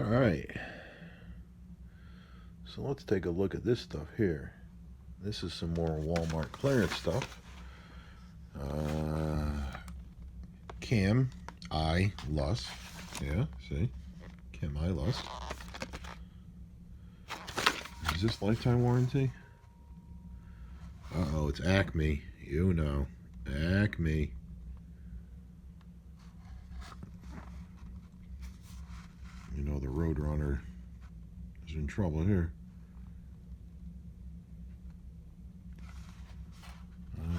Alright, so let's take a look at this stuff here. This is some more Walmart clearance stuff. Camillus, yeah, see? Camillus. Is this lifetime warranty? Uh-oh, it's Acme. You know, Acme. You know the Roadrunner is in trouble here.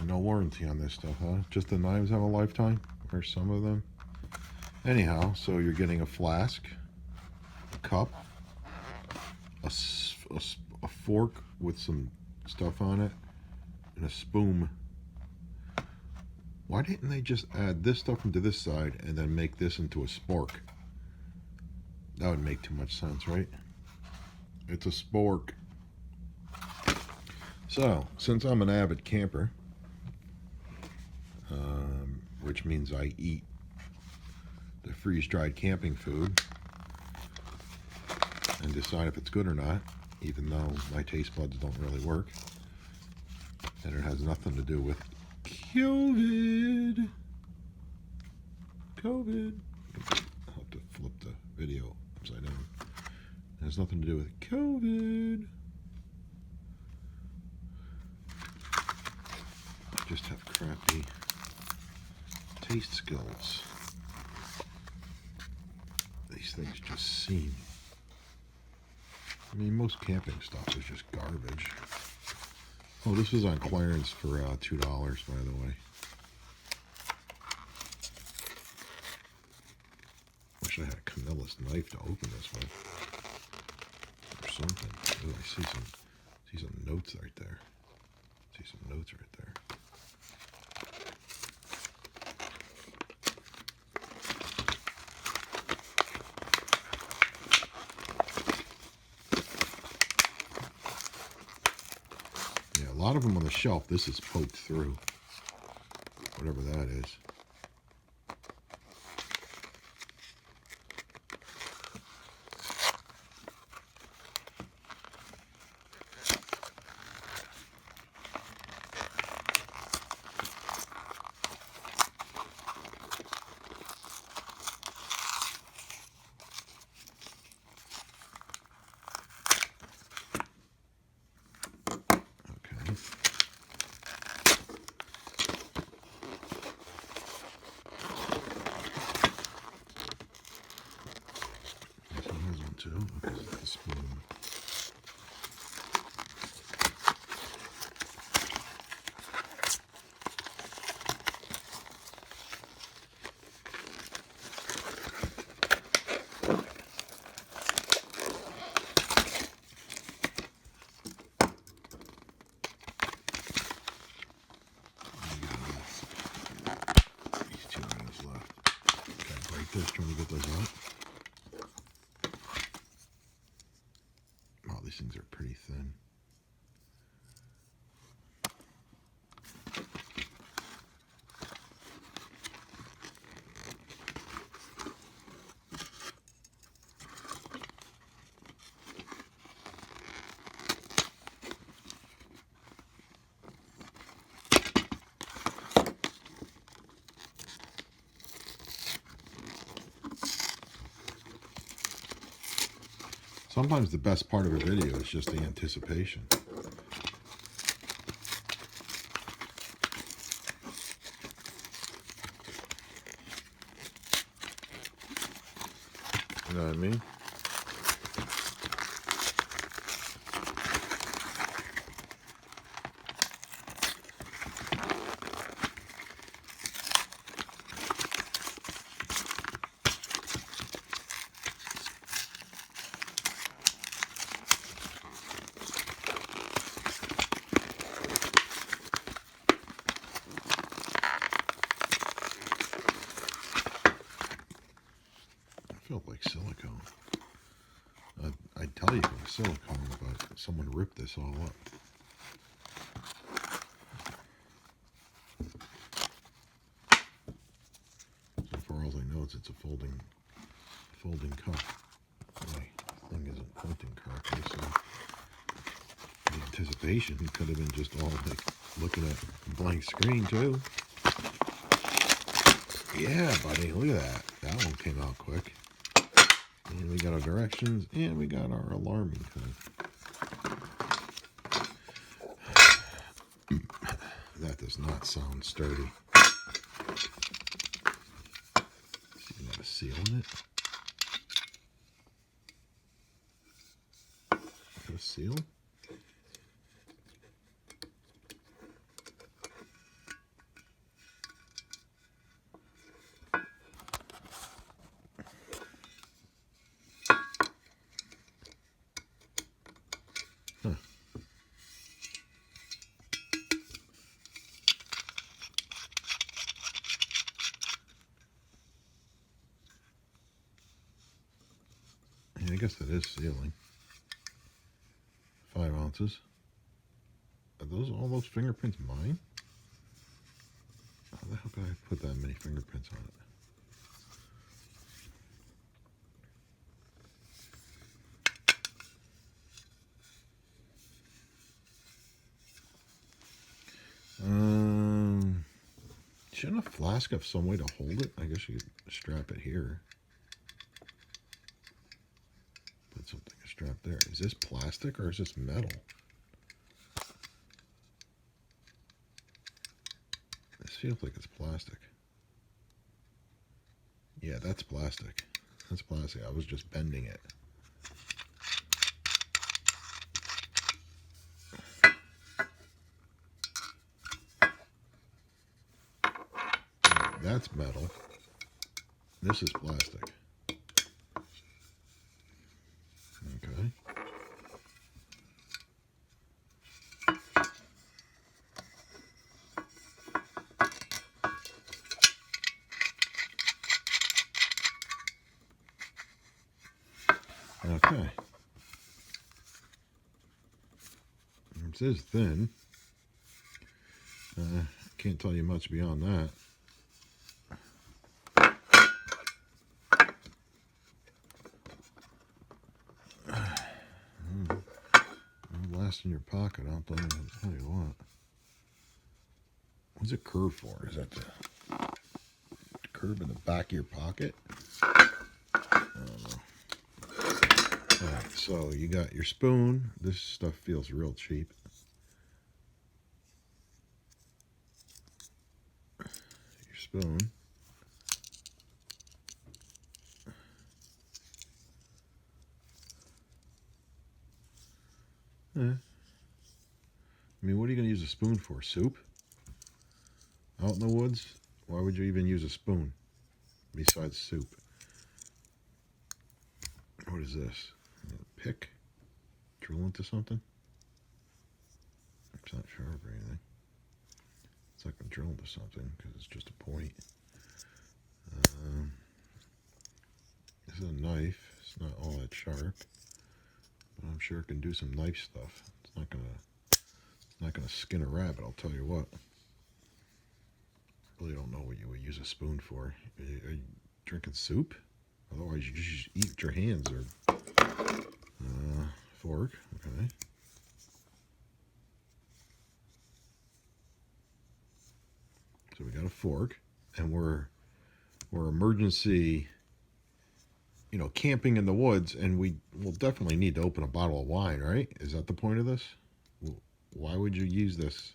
No warranty on this stuff, huh? Just the knives have a lifetime? Or some of them? Anyhow, so you're getting a flask, a cup, a fork with some stuff on it, and a spoon. Why didn't they just add this stuff into this side and then make this into a spork? That would make too much sense, right? It's a spork. So, since I'm an avid camper, which means I eat the freeze-dried camping food and decide if it's good or not, even though my taste buds don't really work, and it has nothing to do with COVID. I'll have to flip the video upside down. It has nothing to do with COVID. I just have crappy taste skills. These things just seem... I mean, most camping stuff is just garbage. Oh, this was on clearance for $2, by the way. Wish I had a Camillus knife to open this with. Or something. Oh, I see some notes right there. See some notes right there. Yeah, a lot of them on the shelf, this is poked through. Whatever that is. The spoon. These 2 minutes left. Gotta break this, trying to get those out. These things are pretty thin. Sometimes the best part of a video is just the anticipation. You know what I mean? Felt like silicone. I'd tell you it was silicone, but someone ripped this all up. So for all I know, it's a folding cup. thing isn't pointing correctly, so the anticipation could have been just all like looking at a blank screen too. Yeah, buddy, look at that. That one came out quick. And we got our directions, and we got our alarming code. That does not sound sturdy. You got a seal in it. Got a seal? Huh. Yeah, I guess that is sealing. 5 ounces. Are those all those fingerprints mine? How the hell could I put that many fingerprints on it? Shouldn't a flask have some way to hold it? I guess you could strap it here. Put something strapped there. Is this plastic or is this metal? This feels like it's plastic. Yeah, that's plastic. That's plastic. I was just bending it. That's metal. This is plastic. Okay. Okay. This is thin. Can't tell you much beyond that. Last in your pocket, I'll tell you what. What's it curved for? Is that the curve in the back of your pocket? I don't know. Alright, so you got your spoon. This stuff feels real cheap. Your spoon. I mean, what are you going to use a spoon for? Soup? Out in the woods? Why would you even use a spoon besides soup? What is this? A pick? Drill into something? It's not sharp or anything. It's like a drill into something because it's just a point. This is a knife. It's not all that sharp, but I'm sure it can do some knife stuff. It's not gonna skin a rabbit. I'll tell you what. Really don't know what you would use a spoon for. Are you drinking soup? Otherwise, you just eat with your hands or fork. Okay. So we got a fork, and we're emergency, camping in the woods, and we will definitely need to open a bottle of wine, right? Is that the point of this? Why would you use this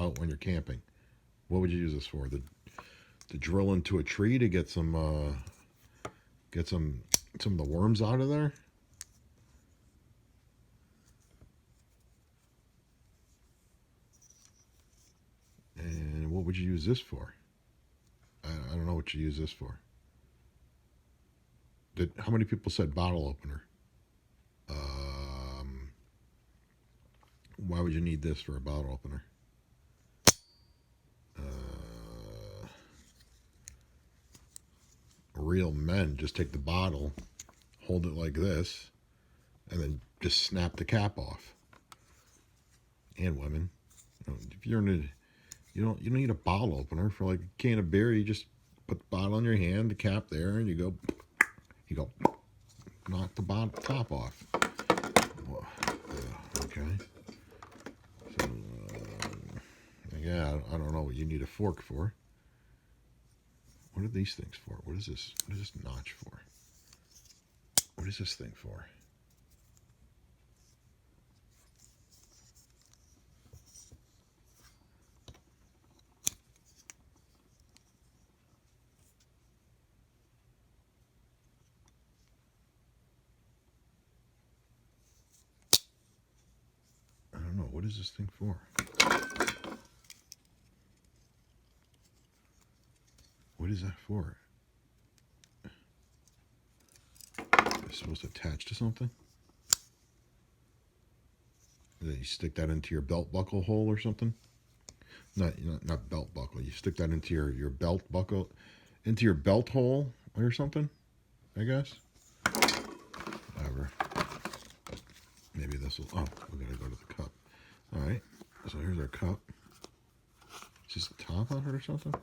out when you're camping? What would you use this for? To drill into a tree to get some of the worms out of there? And what would you use this for? I don't know what you use this for. How many people said bottle opener? Why would you need this for a bottle opener? Real men just take the bottle, hold it like this, and then just snap the cap off. And women, if you're in you don't need a bottle opener for like a can of beer. You just put the bottle in your hand, the cap there, and you go. knock the top off. Whoa. Okay. So, yeah, I don't know what you need a fork for. What are these things for? What is this? What is this notch for? What is this thing for? I don't know. What is this thing for? What is that for? It's supposed to attach to something? You stick that into your belt buckle hole or something? Not belt buckle. You stick that into your belt buckle, into your belt hole or something, I guess. Whatever. Maybe this will, oh, we gotta go to the cup. All right, so here's our cup. Is this the top on it or something?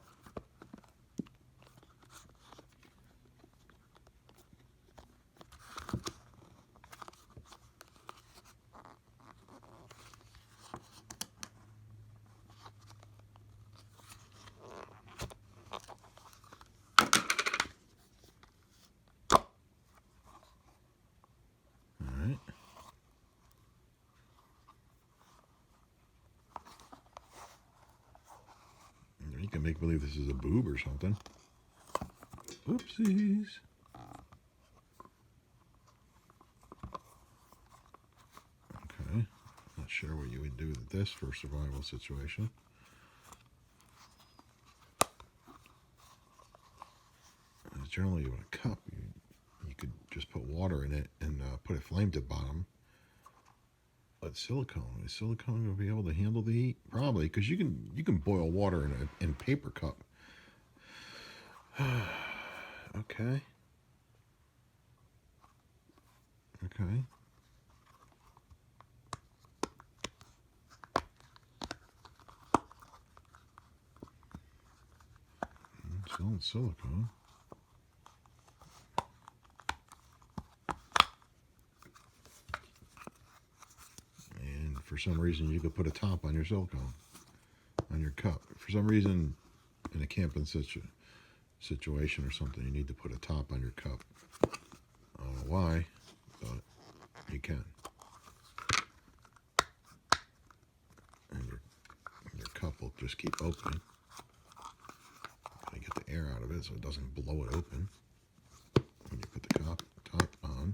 You can make believe this is a boob or something. Oopsies. Okay. Not sure what you would do with this for a survival situation. Generally, with a cup, you could just put water in it and put a flame to the bottom. But silicone, is silicone going to be able to handle the heat? Probably, because you can boil water in a paper cup. Okay. Okay. Still in silicone. For some reason, you could put a top on your silicone, on your cup. For some reason, in a camping situation or something, you need to put a top on your cup. I don't know why, but you can. And your cup will just keep opening. Gotta get the air out of it so it doesn't blow it open when you put the top on.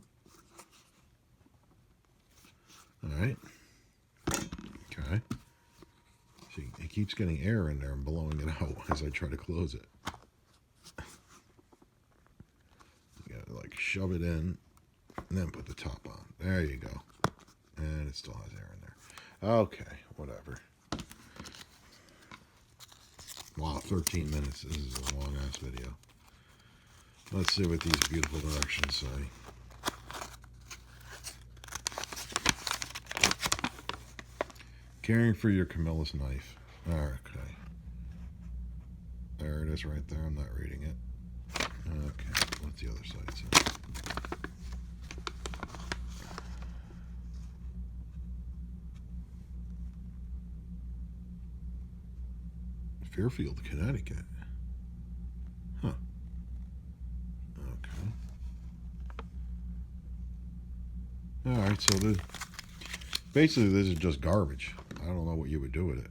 All right. Okay. See, it keeps getting air in there and blowing it out as I try to close it. You gotta like shove it in and then put the top on. There you go. And it still has air in there. Okay, whatever. Wow, 13 minutes. This is a long ass video. Let's see what these beautiful directions say. Caring for your Camillus knife. Okay. There it is right there. I'm not reading it. Okay. What's the other side say? Fairfield, Connecticut. Huh. Okay. Alright, so basically this is just garbage. I don't know what you would do with it.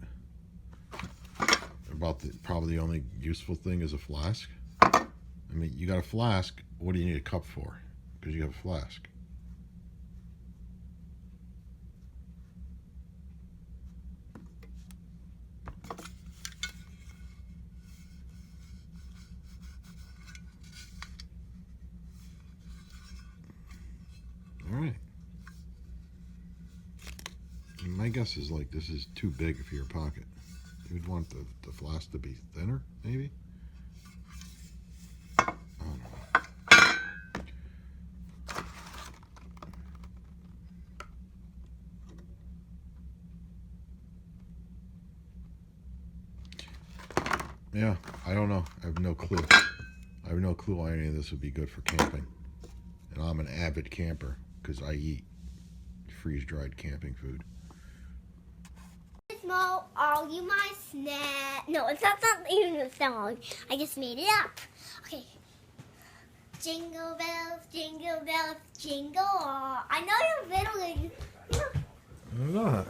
Probably the only useful thing is a flask. I mean, you got a flask. What do you need a cup for? Because you have a flask. All right. My guess is like this is too big for your pocket. You'd want the flask to be thinner, maybe? I don't know. Yeah, I don't know. I have no clue. I have no clue why any of this would be good for camping. And I'm an an avid camper because I eat freeze-dried camping food. Mo, are you my snack? No, it's not even a song. I just made it up. Okay. Jingle bells, jingle all. I know you're fiddling. I'm not.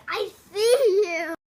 I see you.